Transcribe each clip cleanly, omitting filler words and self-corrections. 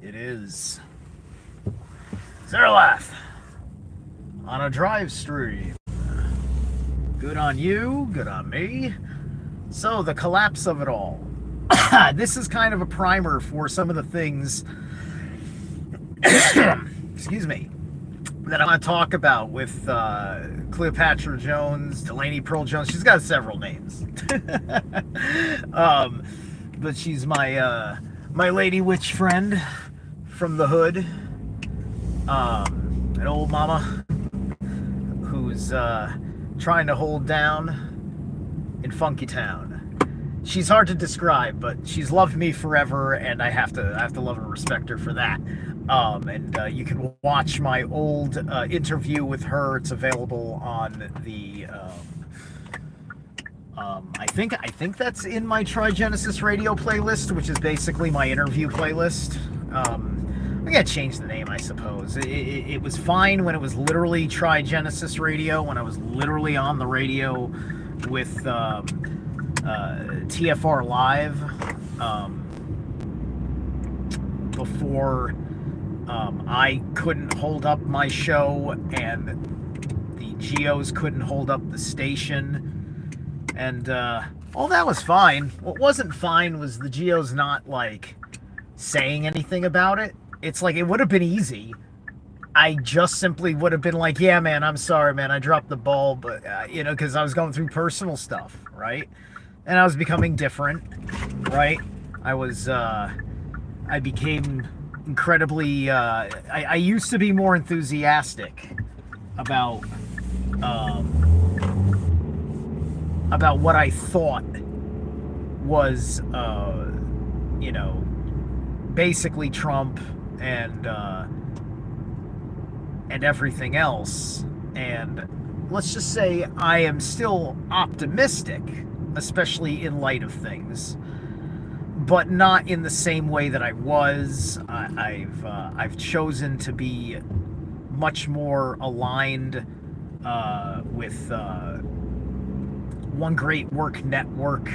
It is Zerlath on a drive stream. Good on you, good on me. So, the collapse of it all. This is kind of a primer for some of the things, excuse me, that I want to talk about with Cleopatra Jones, Delaney Pearl Jones. She's got several names. But she's my lady witch friend from the hood. An old mama who's trying to hold down in Funky Town. She's hard to describe, but she's loved me forever, and I have to love and respect her for that. And you can watch my old interview with her. It's available on the. I think that's in my Trigenesis Radio playlist, which is basically my interview playlist. I gotta change the name, I suppose. It was fine when it was literally Trigenesis Radio, when I was literally on the radio with TFR Live, before I couldn't hold up my show and the Geos couldn't hold up the station. And all that was fine. What wasn't fine was the Geos not, like, saying anything about it. It's like, it would have been easy. I just simply would have been like, yeah, man, I'm sorry, man, I dropped the ball, but, because I was going through personal stuff, right? And I was becoming different, right? I became incredibly, I used to be more enthusiastic about what I thought was, basically Trump and everything else. And let's just say I am still optimistic, especially in light of things, but not in the same way that I was. I've chosen to be much more aligned with One Great Work Network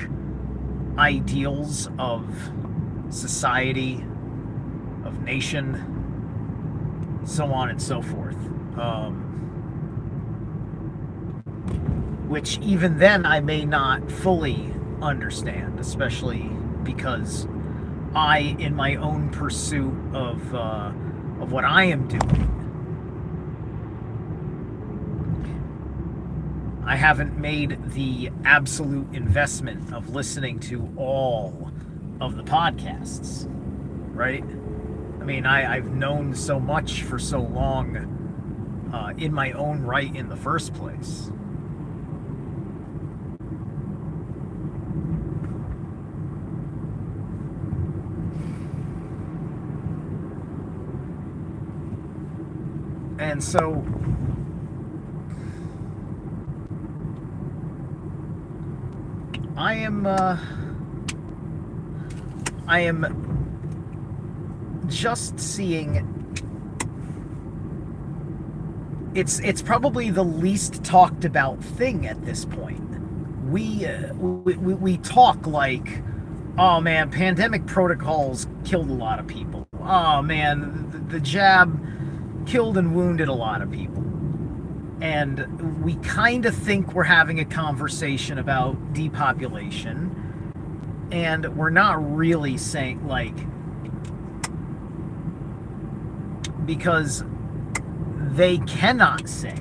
ideals of society, of nation, so on and so forth. Which even then I may not fully understand, especially because I, in my own pursuit of what I am doing, I haven't made the absolute investment of listening to all of the podcasts, right? I mean, I've known so much for so long in my own right in the first place. And so I am just seeing, it's probably the least talked about thing at this point. We talk like, oh man, pandemic protocols killed a lot of people. Oh man, the jab killed and wounded a lot of people. And we kind of think we're having a conversation about depopulation, and we're not really saying, like, because they cannot say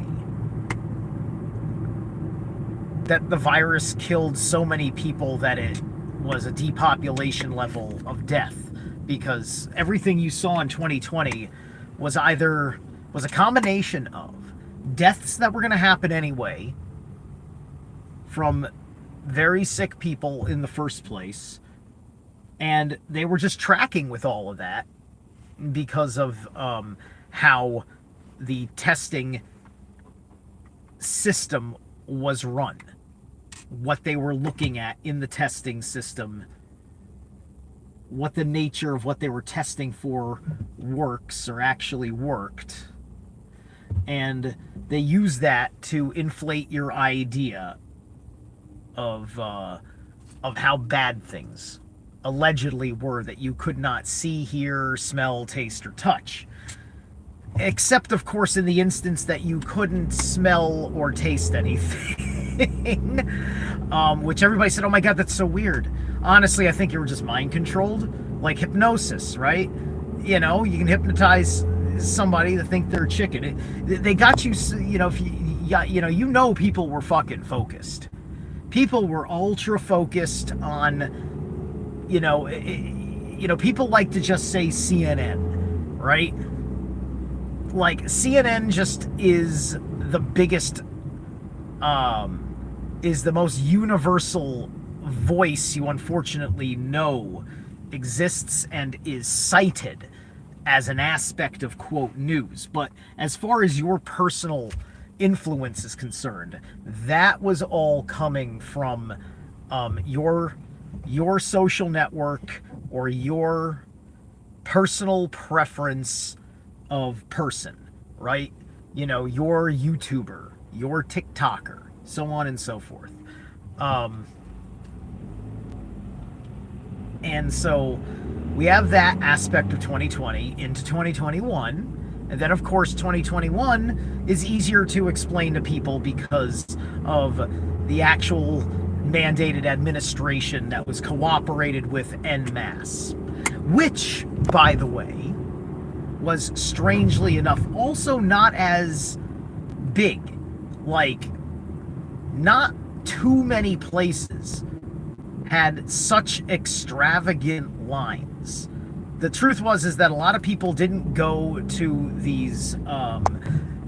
that the virus killed so many people that it was a depopulation level of death, because everything you saw in 2020 was a combination of deaths that were going to happen anyway from very sick people in the first place, and they were just tracking with all of that because of how the testing system was run, what they were looking at in the testing system, what the nature of what they were testing for works or actually worked. And they use that to inflate your idea of how bad things allegedly were that you could not see, hear, smell, taste, or touch. Except, of course, in the instance that you couldn't smell or taste anything. Which everybody said, oh my God, that's so weird. Honestly, I think you were just mind controlled. Like hypnosis, right? You know, you can hypnotize somebody to think they're a chicken. They got you, you know, if you know people were fucking focused. People were ultra focused on, people like to just say CNN, right? Like CNN just is the biggest, is the most universal voice you unfortunately know exists and is cited as an aspect of quote news. But as far as your personal influence is concerned, that was all coming from your social network or your personal preference of person, right? You know, your YouTuber, your TikToker, so on and so forth. And so we have that aspect of 2020 into 2021. And then, of course, 2021 is easier to explain to people because of the actual mandated administration that was cooperated with en masse. Which, by the way, was strangely enough also not as big. Like, not too many places had such extravagant lines. The truth is that a lot of people didn't go to these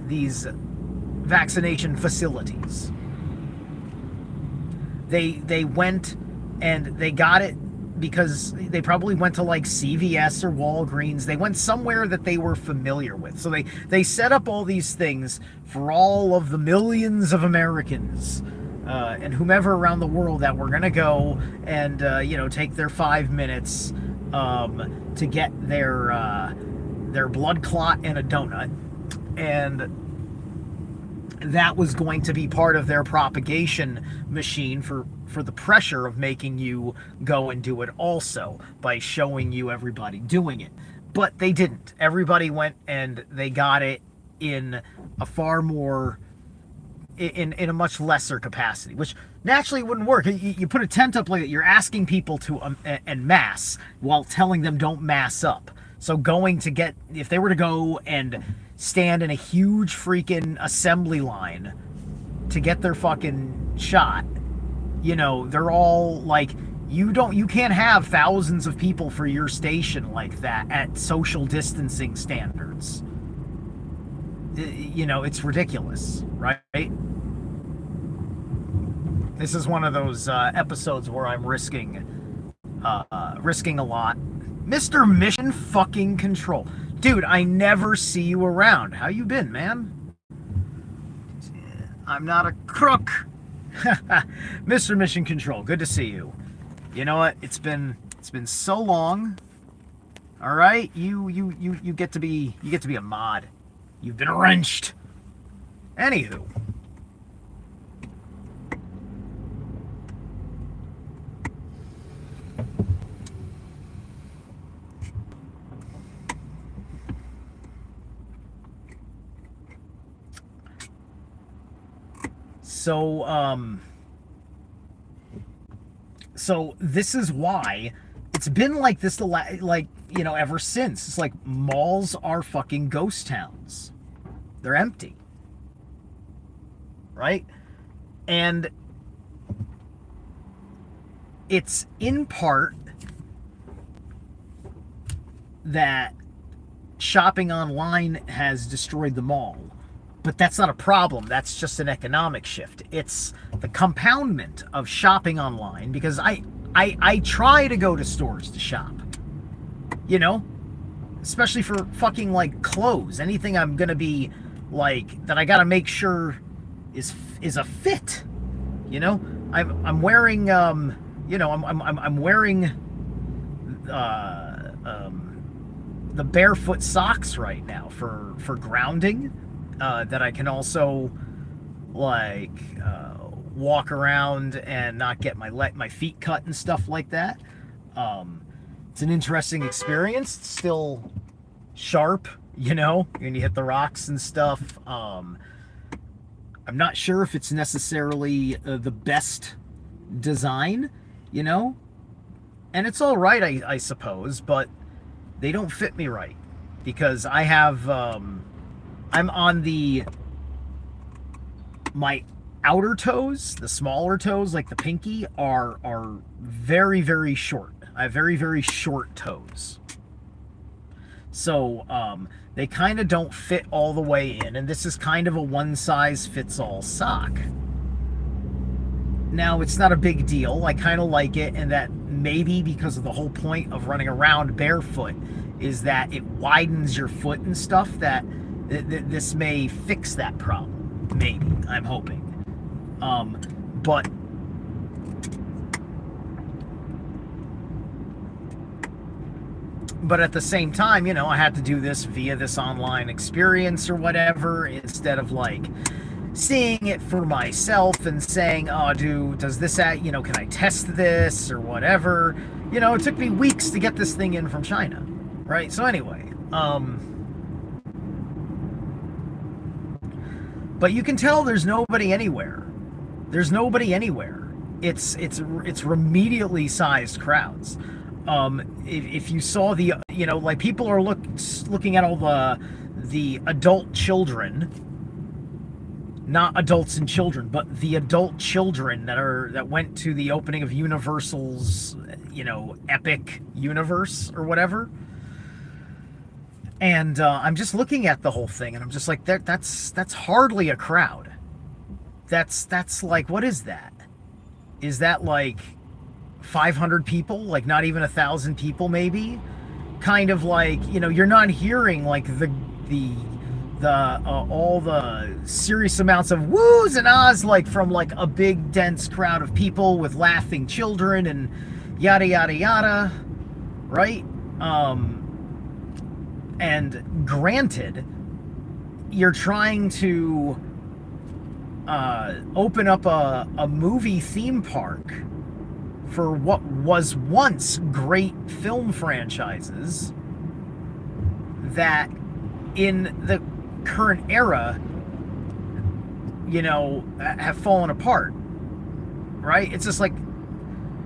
vaccination facilities. They went and they got it because they probably went to like CVS or Walgreens. They went somewhere that they were familiar with. So they set up all these things for all of the millions of Americans and whomever around the world that were going to go and take their 5 minutes to get their blood clot and a donut. And that was going to be part of their propagation machine for the pressure of making you go and do it also by showing you everybody doing it. But they didn't. Everybody went and they got it in a far more, in a much lesser capacity, which naturally wouldn't work. You put a tent up like that, you're asking people to en masse while telling them don't mass up. So if they were to go and stand in a huge freaking assembly line to get their fucking shot, they're all like, you can't have thousands of people for your station like that at social distancing standards. It's ridiculous, right? This is one of those episodes where I'm risking a lot. Mr. Mission fucking Control. Dude, I never see you around. How you been, man? I'm not a crook. Mr. Mission Control, good to see you. You know what? It's been so long. All right? You get to be a mod. You've been wrenched. Anywho. So this is why it's been like this ever since. It's like malls are fucking ghost towns. They're empty. Right? And it's in part that shopping online has destroyed the mall. But that's not a problem. That's just an economic shift. It's the compoundment of shopping online, because I try to go to stores to shop. Especially for fucking like clothes. Anything I'm gonna be like that I gotta make sure is a fit. I'm wearing I'm wearing the barefoot socks right now for grounding. That I can also walk around and not get my feet cut and stuff like that. It's an interesting experience. It's still sharp, you know, when you hit the rocks and stuff. I'm not sure if it's necessarily the best design, you know, and it's all right, I suppose, but they don't fit me right because I have, I'm on my outer toes, the smaller toes, like the pinky, are very, very short. I have very, very short toes. So they kind of don't fit all the way in, and this is kind of a one-size-fits-all sock. Now, it's not a big deal. I kind of like it, and that maybe because of the whole point of running around barefoot is that it widens your foot and stuff, that this may fix that problem. Maybe. I'm hoping. But at the same time, you know, I had to do this via this online experience or whatever, instead of like seeing it for myself and saying, oh, does this you know, can I test this or whatever? You know, it took me weeks to get this thing in from China, right? So anyway, but you can tell there's nobody anywhere. There's nobody anywhere. It's remedially sized crowds. If you saw the, you know, like people are looking at all the adult children, not adults and children, but the adult children that went to the opening of Universal's, you know, Epic Universe or whatever. And I'm just looking at the whole thing, and I'm just like, that's hardly a crowd. That's like, what is that? Is that like 500 people? Like not even 1,000 people, maybe? Kind of like, you know, you're not hearing like all the serious amounts of woos and ahs like from like a big dense crowd of people with laughing children and yada yada yada, right? And granted, you're trying to open up a movie theme park for what was once great film franchises that in the current era, you know, have fallen apart, right? It's just like,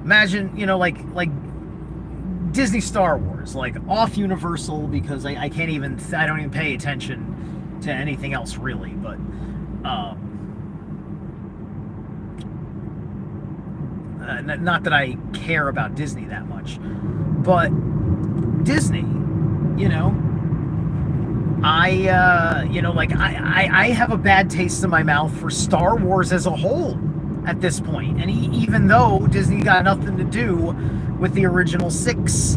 imagine, you know, like Disney Star Wars, like off Universal, because I don't even pay attention to anything else really, but not that I care about Disney that much, but Disney, you know, you know, like I have a bad taste in my mouth for Star Wars as a whole at this point, and even though Disney got nothing to do with the original 6,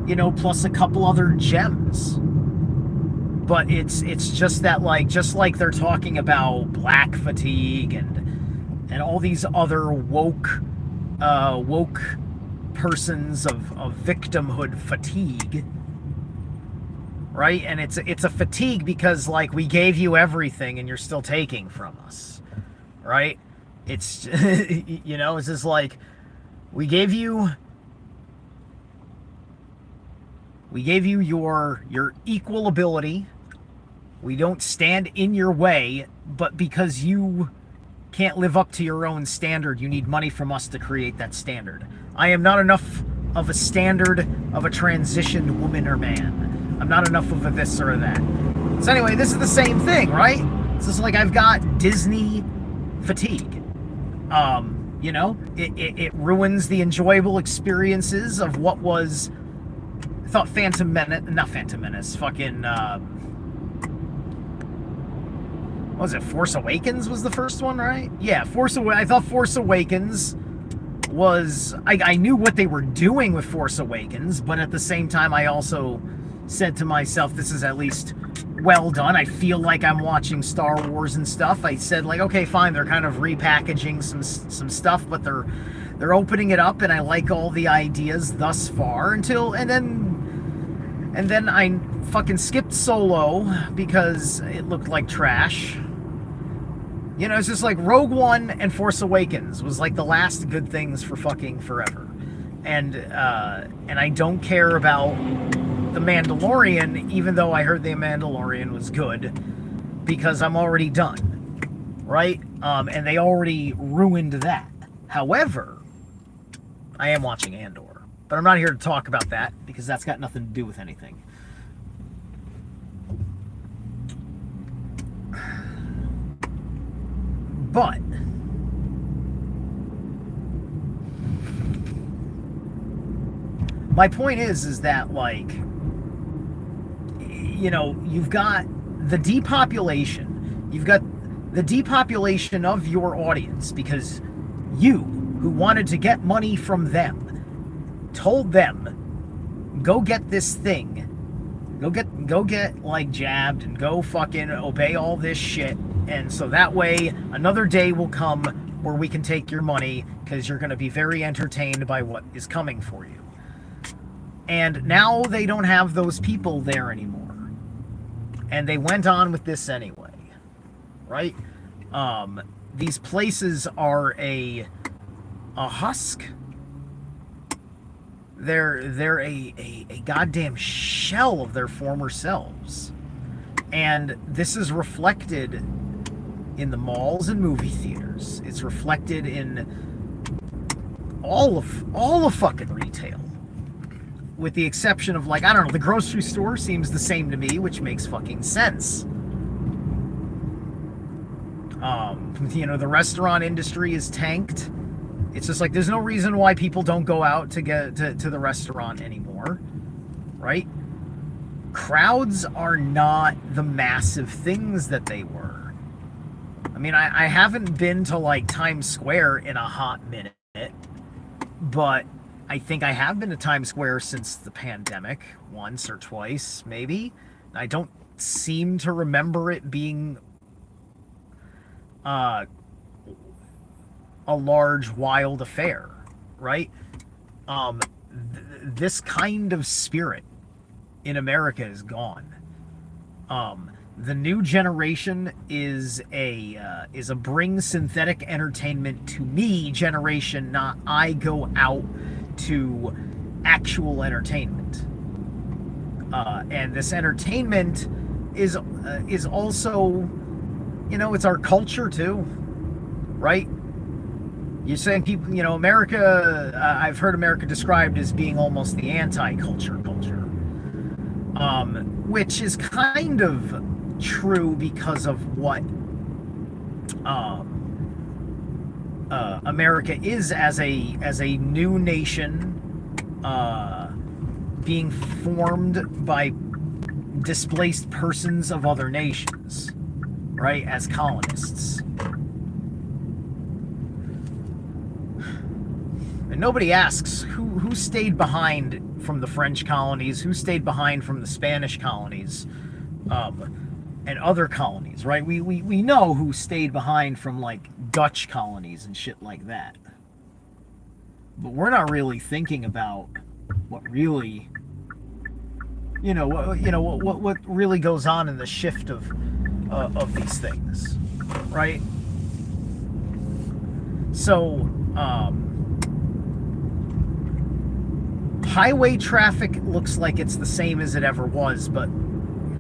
you know, plus a couple other gems, but it's just that, like, just like they're talking about black fatigue and all these other woke persons of victimhood fatigue, right? And it's a fatigue because, like, we gave you everything and you're still taking from us, right? It's you know, it's just like, we gave you your equal ability. We don't stand in your way, but because you can't live up to your own standard, you need money from us to create that standard. I am not enough of a standard of a transitioned woman or man. I'm not enough of a this or a that. So anyway, this is the same thing, right? It's just like, I've got Disney fatigue. You know, it ruins the enjoyable experiences of what was, I thought not Phantom Menace, fucking, what was it, Force Awakens was the first one, right? Yeah, I thought Force Awakens was, I knew what they were doing with Force Awakens, but at the same time, I also said to myself, this is at least well done. I feel like I'm watching Star Wars and stuff. I said, like, okay, fine, they're kind of repackaging some stuff, but they're opening it up, and I like all the ideas thus far and then I fucking skipped Solo because it looked like trash. You know, it's just like Rogue One and Force Awakens was like the last good things for fucking forever. and I don't care about the Mandalorian, even though I heard the Mandalorian was good, because I'm already done, right? And they already ruined that. However, I am watching Andor, but I'm not here to talk about that because that's got nothing to do with anything. But my point is that, like, you know, you've got the depopulation. You've got the depopulation of your audience because you, who wanted to get money from them, told them, go get this thing. Go get like jabbed and go fucking obey all this shit. And so that way another day will come where we can take your money because you're going to be very entertained by what is coming for you. And now they don't have those people there anymore. And they went on with this anyway, right? These places are a husk. They're a goddamn shell of their former selves. And this is reflected in the malls and movie theaters. It's reflected in all of fucking retail. With the exception of, like, I don't know, the grocery store seems the same to me, which makes fucking sense. You know, the restaurant industry is tanked. It's just like there's no reason why people don't go out to get to the restaurant anymore, right? Crowds are not the massive things that they were. I mean, I haven't been to, like, Times Square in a hot minute, but I think I have been to Times Square since the pandemic, once or twice, maybe. I don't seem to remember it being a large, wild affair, right? This kind of spirit in America is gone. The new generation is a bring synthetic entertainment to me generation, not I go out to actual entertainment. And this entertainment is also, you know, it's our culture too, right? You're saying people, you know, America, I've heard America described as being almost the anti-culture culture, which is kind of true because of what America is as a new nation, being formed by displaced persons of other nations, right, as colonists. And nobody asks who stayed behind from the French colonies, who stayed behind from the Spanish colonies, and other colonies, right? We know who stayed behind from, like, Dutch colonies and shit like that. But we're not really thinking about what really, what really goes on in the shift of these things, right? So, highway traffic looks like it's the same as it ever was, but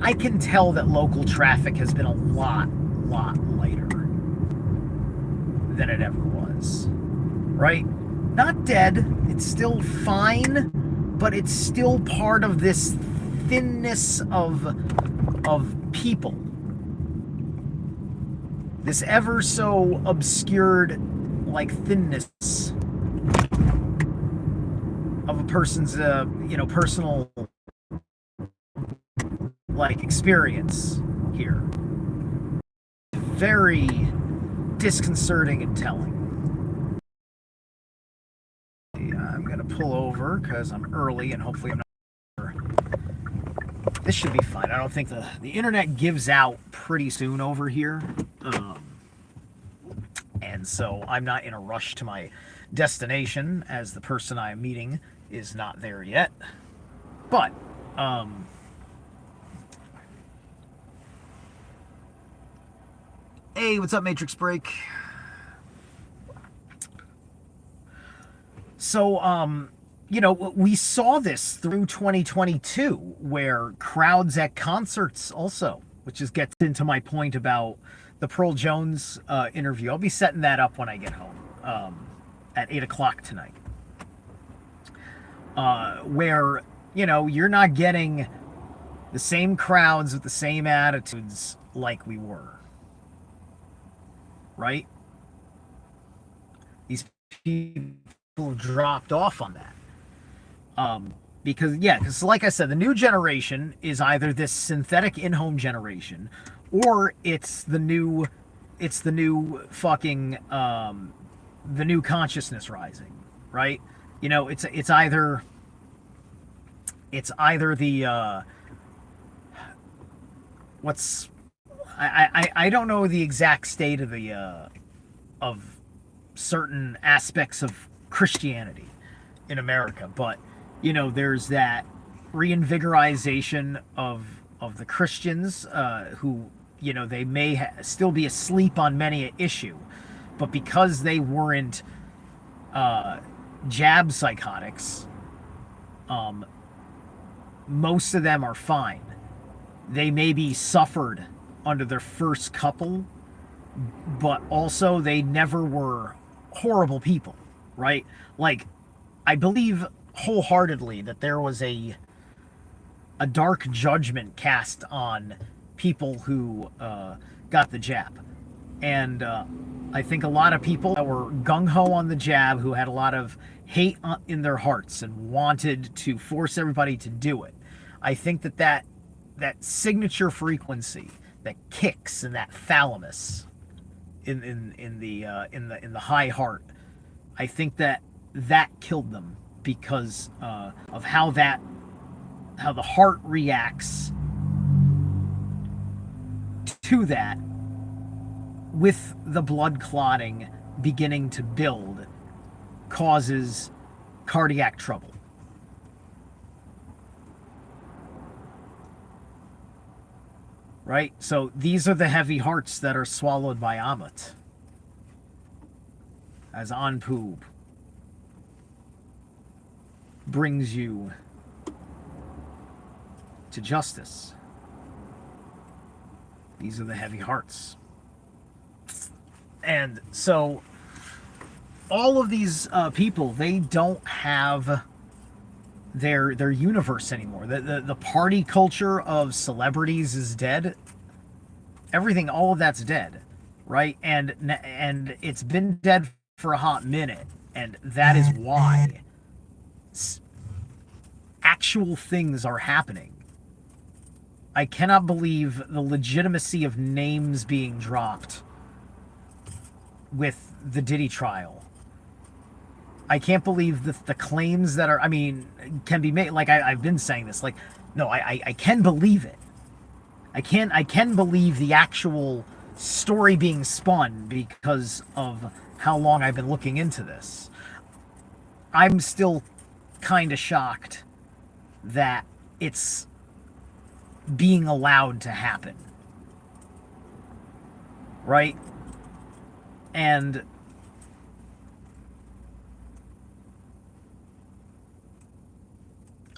I can tell that local traffic has been a lot lighter than it ever was, right? Not dead, it's still fine, but it's still part of this thinness of people. This ever so obscured, like, thinness of a person's, personal, like, experience here. Very disconcerting and telling. I'm gonna pull over because I'm early and hopefully I'm not. This should be fine. I don't think the internet gives out pretty soon over here, and so I'm not in a rush to my destination as the person I am meeting is not there yet. But hey, what's up, Matrix Break? So we saw this through 2022 where crowds at concerts also, which just gets into my point about the Pearl Jones interview. I'll be setting that up when I get home at 8 o'clock tonight. Where, you're not getting the same crowds with the same attitudes like we were. Right? These people dropped off on that. Because like I said, the new generation is either this synthetic in-home generation, or it's the new fucking the new consciousness rising, right? It's either the I don't know the exact state of the of certain aspects of Christianity in America, but there's that reinvigorization of the Christians who they may still be asleep on many an issue, but because they weren't jab psychotics, most of them are fine. They maybe suffered under their first couple, but also they never were horrible people, right? Like, I believe wholeheartedly that there was a dark judgment cast on people who got the jab. And I think a lot of people that were gung-ho on the jab, who had a lot of hate in their hearts and wanted to force everybody to do it. I think that signature frequency that kicks in that thalamus in the high heart, I think that killed them because of how the heart reacts to that, with the blood clotting beginning to build, causes cardiac trouble. Right? So these are the heavy hearts that are swallowed by Ammit. As Anpub brings you to justice. These are the heavy hearts. And so all of these people, they don't have their universe anymore. The party culture of celebrities is dead. Everything, all of that's dead, right? And it's been dead for a hot minute, and that is why actual things are happening. I cannot believe the legitimacy of names being dropped with the Diddy trial. I can't believe the claims that are, can be made. Like I've been saying this, like, no, I can believe it. I can believe the actual story being spun because of how long I've been looking into this. I'm still kind of shocked that it's being allowed to happen. Right? And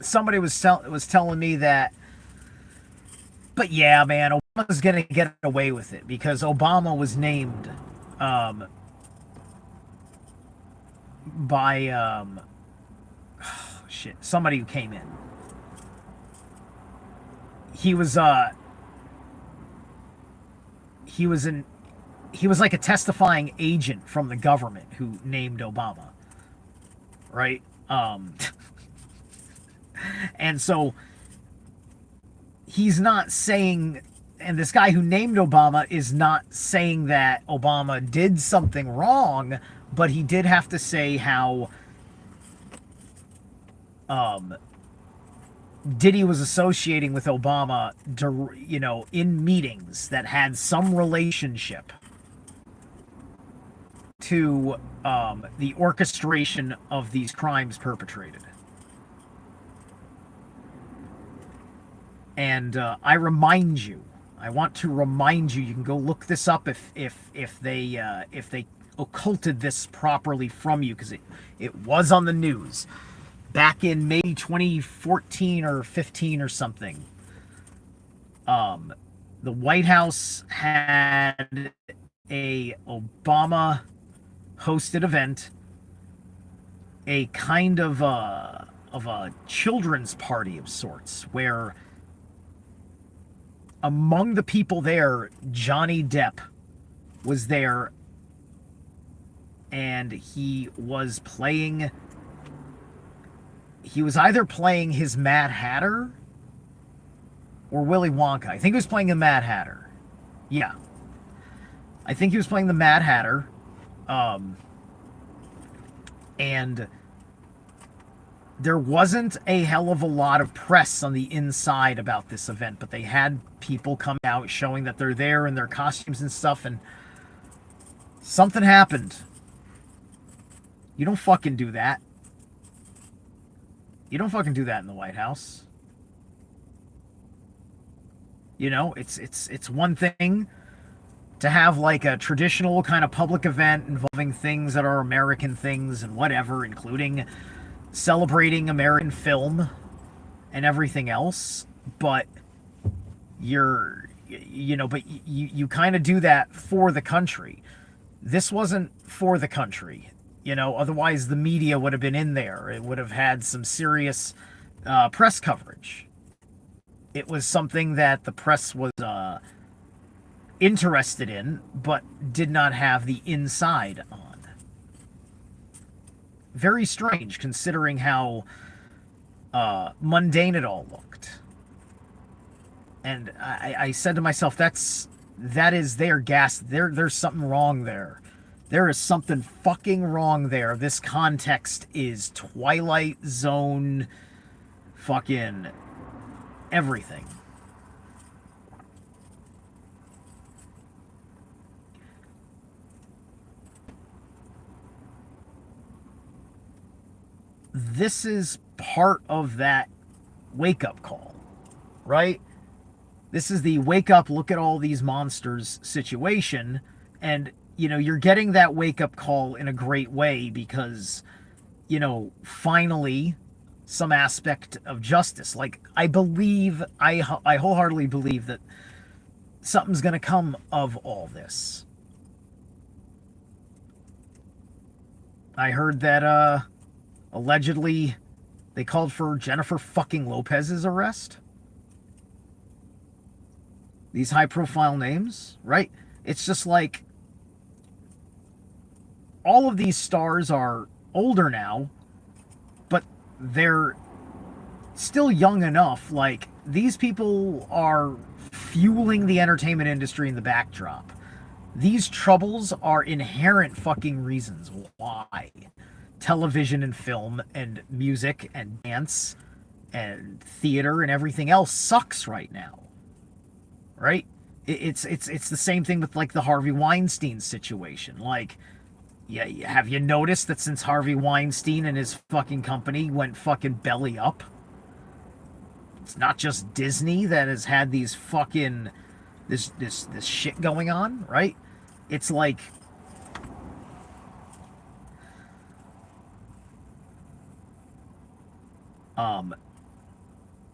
somebody was telling me that, but yeah, man, Obama's gonna get away with it because Obama was named by somebody who came in. He was like a testifying agent from the government who named Obama, right? And so he's not saying, and this guy who named Obama is not saying that Obama did something wrong, but he did have to say how Diddy was associating with Obama, in meetings that had some relationship to the orchestration of these crimes perpetrated. And I want to remind you, you can go look this up if they occulted this properly from you, because it was on the news. back in maybe 2014 or 15 or something. The White House had a Obama hosted event, a kind of a children's party of sorts, where among the people there, Johnny Depp was there, and he was either playing his Mad Hatter or Willy Wonka. I think he was playing the Mad Hatter. Yeah. I think he was playing the Mad Hatter. And there wasn't a hell of a lot of press on the inside about this event, but they had people come out showing that they're there in their costumes and stuff, and something happened. You don't fucking do that. You don't fucking do that in the White House. You know, it's one thing to have like a traditional kind of public event involving things that are American things and whatever, including celebrating American film and everything else, but you kind of do that for the country. This wasn't for the country, otherwise the media would have been in there. It would have had some serious press coverage. It was something that the press was interested in, but did not have the inside on. Very strange, considering how mundane it all looked. And I said to myself, that is their gas. There's something wrong there. There is something fucking wrong there. This context is Twilight Zone fucking everything. This is part of that wake-up call, right? This is the wake up, look at all these monsters situation, and you're getting that wake-up call in a great way because finally some aspect of justice. Like, I wholeheartedly believe that something's going to come of all this. I heard that allegedly they called for Jennifer fucking Lopez's arrest. These high profile names, right? It's just like all of these stars are older now, but they're still young enough. Like, these people are fueling the entertainment industry in the backdrop. These troubles are inherent fucking reasons why television and film and music and dance and theater and everything else sucks right now. Right? It's the same thing with like the Harvey Weinstein situation. Like, yeah, have you noticed that since Harvey Weinstein and his fucking company went fucking belly up, it's not just Disney that has had these fucking this shit going on, right? It's like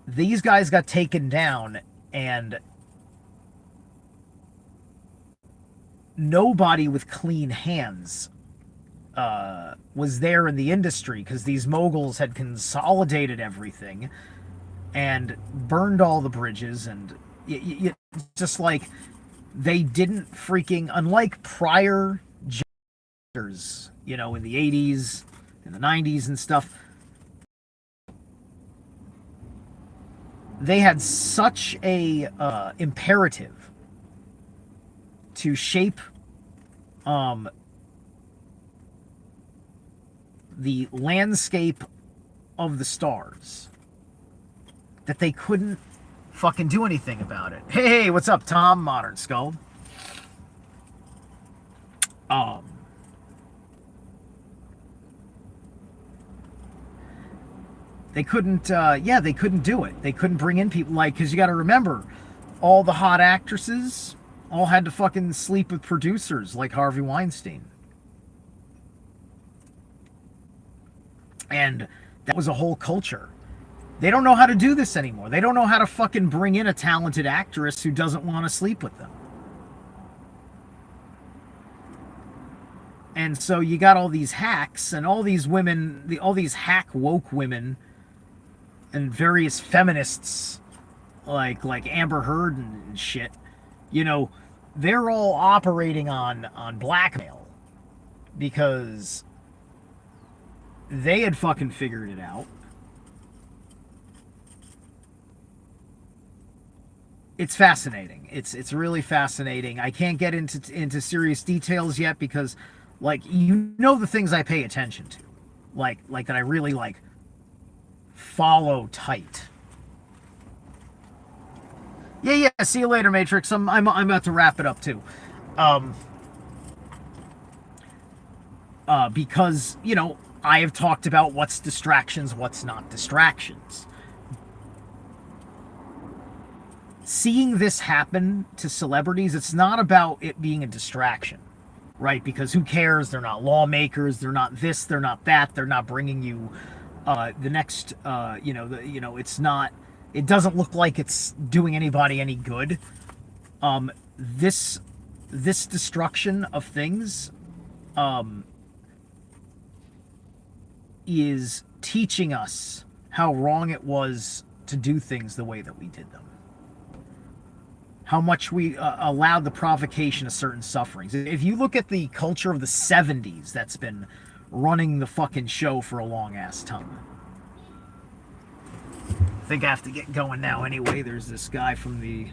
these guys got taken down, and nobody with clean hands was there in the industry, because these moguls had consolidated everything and burned all the bridges, and just like they didn't freaking, unlike prior genders, in the 80s and the 90s and stuff, they had such a imperative to shape the landscape of the stars that they couldn't fucking do anything about it. Hey, what's up, Tom? Modern Skull. They couldn't, they couldn't do it. They couldn't bring in people, like, because you got to remember, all the hot actresses all had to fucking sleep with producers like Harvey Weinstein. And That was a whole culture. They don't know how to do this anymore. They don't know how to fucking bring in a talented actress who doesn't want to sleep with them. And so you got all these hacks and all these women, all these hack woke women and various feminists like Amber Heard and shit. You know, they're all operating on blackmail because they had fucking figured it out. It's fascinating. It's really fascinating. I can't get into serious details yet because, like, you know, the things I pay attention to, like that I really like follow tight. Yeah. See you later, Matrix. I'm about to wrap it up too, because, you know, I have talked about what's distractions, what's not distractions. Seeing this happen to celebrities, it's not about it being a distraction, right? Because who cares? They're not lawmakers. They're not this. They're not that. They're not bringing you the next. It's not. It doesn't look like it's doing anybody any good. This destruction of things is teaching us how wrong it was to do things the way that we did them. How much we allowed the provocation of certain sufferings. If you look at the culture of the 70s that's been running the fucking show for a long ass time. I think I have to get going now anyway. There's this guy from the...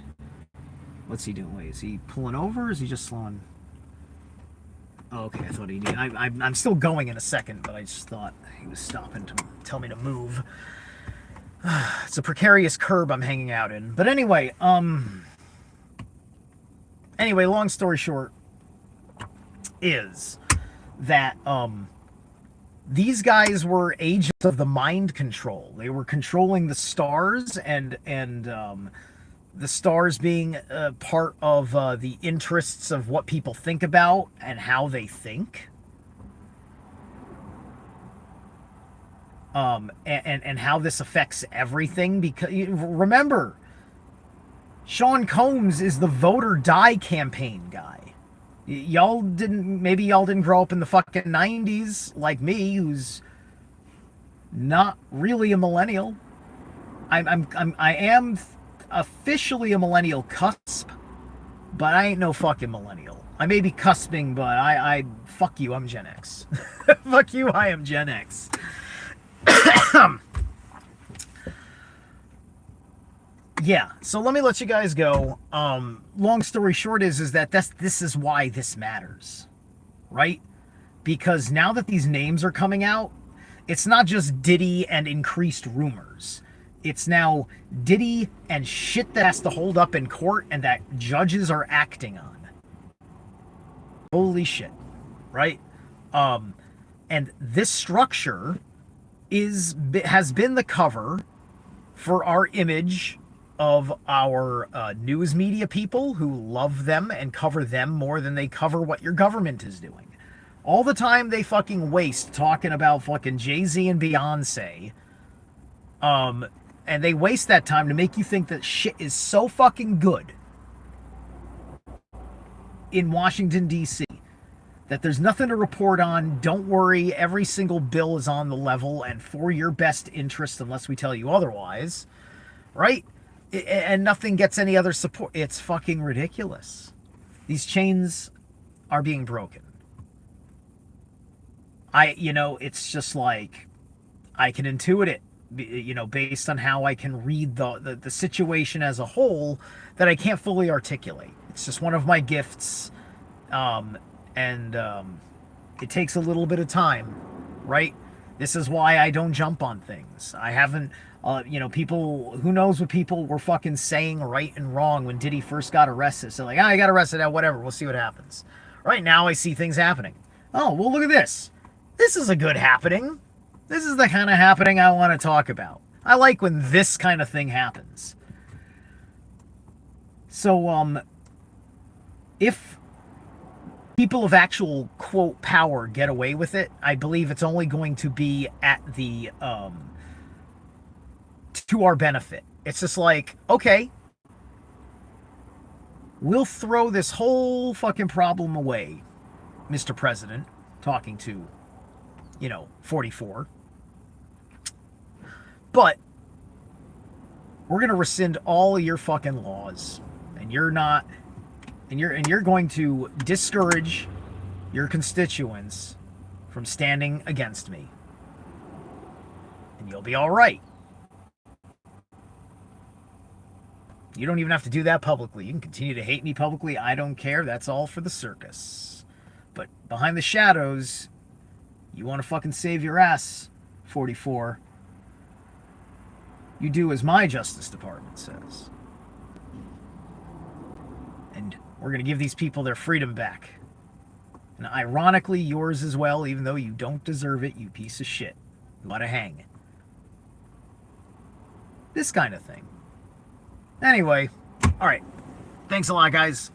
What's he doing? Wait, is he pulling over or is he just slowing? Oh, okay, I thought he did. I'm still going in a second, but I just thought he was stopping to tell me to move. It's a precarious curb I'm hanging out in. But anyway, long story short is that these guys were agents of the mind control. They were controlling the stars and the stars being part of the interests of what people think about and how they think. And how this affects everything. Because remember, Sean Combs is the vote or die campaign guy. Maybe y'all didn't grow up in the fucking 90s like me, who's not really a millennial. I am officially a millennial cusp, but I ain't no fucking millennial. I may be cusping, but I fuck you, I'm Gen X. Fuck you, I am Gen X. Yeah, so let me let you guys go. Long story short is that this is why this matters, right? Because now that these names are coming out, it's not just Diddy and increased rumors. It's now Diddy and shit that has to hold up in court and that judges are acting on. Holy shit, right? And this structure has been the cover for our image of our news media people who love them and cover them more than they cover what your government is doing. All the time they fucking waste talking about fucking Jay-Z and Beyonce. And they waste that time to make you think that shit is so fucking good in Washington, D.C. that there's nothing to report on. Don't worry, every single bill is on the level and for your best interest unless we tell you otherwise. Right? And nothing gets any other support. It's fucking ridiculous. These chains are being broken. It's just like, I can intuit it, based on how I can read the situation as a whole that I can't fully articulate. It's just one of my gifts. It takes a little bit of time, right? This is why I don't jump on things. I haven't, people, who knows what people were fucking saying right and wrong when Diddy first got arrested. So like, I got arrested, whatever, we'll see what happens. Right now I see things happening. Oh, well, look at this. This is a good happening. This is the kind of happening I want to talk about. I like when this kind of thing happens. So, if people of actual, quote, power get away with it, I believe it's only going to be at the, to our benefit. It's just like, okay, we'll throw this whole fucking problem away, Mr. President, talking to, 44. But we're going to rescind all of your fucking laws, and you're not, and you're going to discourage your constituents from standing against me. And you'll be all right. You don't even have to do that publicly. You can continue to hate me publicly. I don't care. That's all for the circus. But behind the shadows, you want to fucking save your ass, 44. You do as my Justice Department says. And we're going to give these people their freedom back. And ironically, yours as well, even though you don't deserve it, you piece of shit. You ought to hang. This kind of thing. Anyway, all right. Thanks a lot, guys.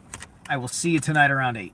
I will see you tonight around 8.